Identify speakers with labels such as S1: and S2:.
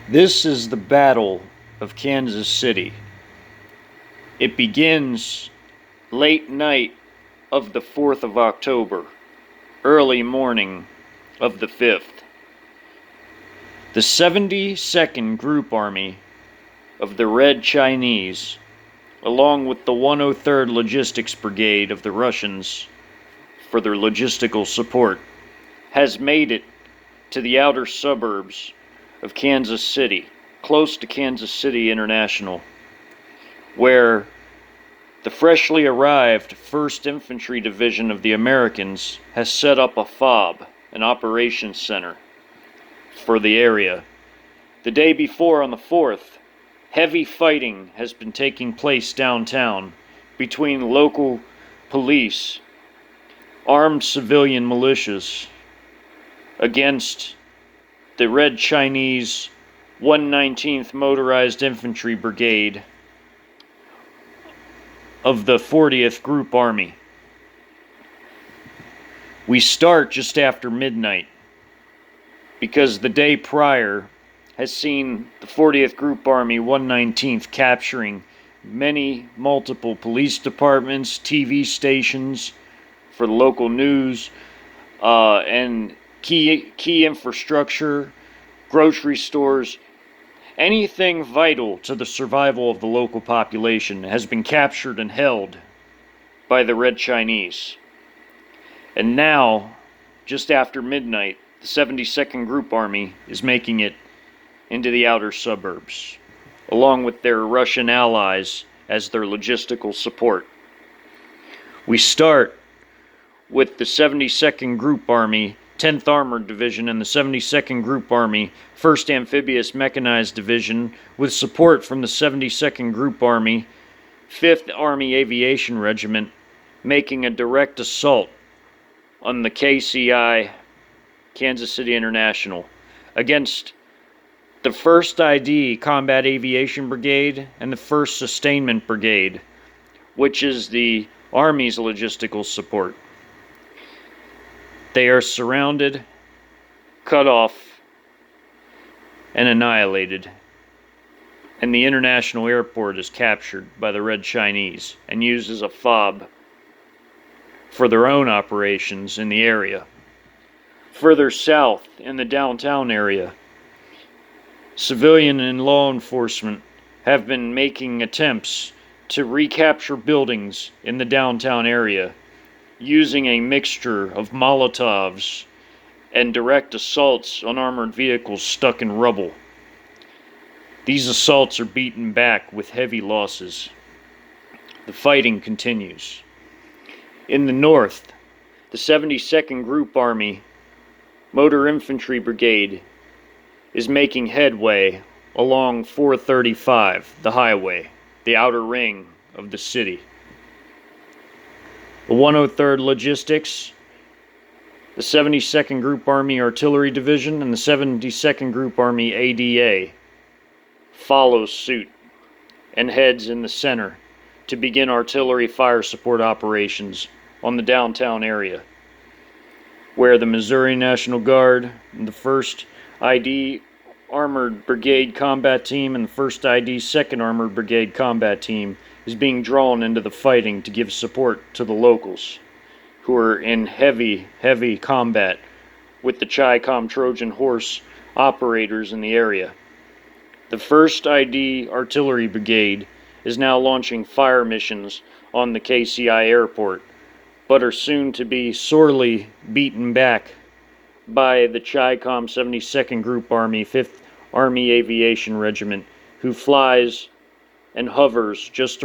S1: This is the Battle of Kansas City. It begins late night of the 4th of October, early morning of the 5th. The 72nd Group Army of the Red Chinese, along with the 103rd Logistics Brigade of the Russians for their logistical support, has made it to the outer suburbs of Kansas City, close to Kansas City International, where the freshly arrived 1st Infantry Division of the Americans has set up a FOB, an operations center, for the area. The day before, on the 4th, heavy fighting has been taking place downtown between local police, armed civilian militias, against the Red Chinese 119th Motorized Infantry Brigade of the 40th Group Army. We start just after midnight because the day prior has seen the 40th Group Army 119th capturing multiple police departments, TV stations for the local news, and key infrastructure, grocery stores. Anything vital to the survival of the local population has been captured and held by the Red Chinese. And now, just after midnight, the 72nd Group Army is making it into the outer suburbs, along with their Russian allies as their logistical support. We start with the 72nd Group Army 10th Armored Division and the 72nd Group Army 1st Amphibious Mechanized Division, with support from the 72nd Group Army 5th Army Aviation Regiment, making a direct assault on the KCI, Kansas City International, against the 1st ID Combat Aviation Brigade and the 1st Sustainment Brigade, which is the Army's logistical support. They are surrounded, cut off, and annihilated, and the international airport is captured by the Red Chinese and used as a FOB for their own operations in the area. Further south, in the downtown area, civilian and law enforcement have been making attempts to recapture buildings in the downtown area, using a mixture of Molotovs and direct assaults on armored vehicles stuck in rubble. These assaults are beaten back with heavy losses. The fighting continues. In the north, the 72nd Group Army Motor Infantry Brigade is making headway along 435, the highway, the outer ring of the city. The 103rd Logistics, the 72nd Group Army Artillery Division, and the 72nd Group Army ADA follows suit and heads in the center to begin artillery fire support operations on the downtown area, where the Missouri National Guard and the 1st ID Armored Brigade Combat Team and the 1st ID 2nd Armored Brigade Combat Team is being drawn into the fighting to give support to the locals, who are in heavy combat with the Chi-Com Trojan Horse operators in the area. The 1st ID Artillery Brigade is now launching fire missions on the KCI airport, but are soon to be sorely beaten back by the Chi-Com 72nd Group Army 5th Army Aviation Regiment, who flies and hovers just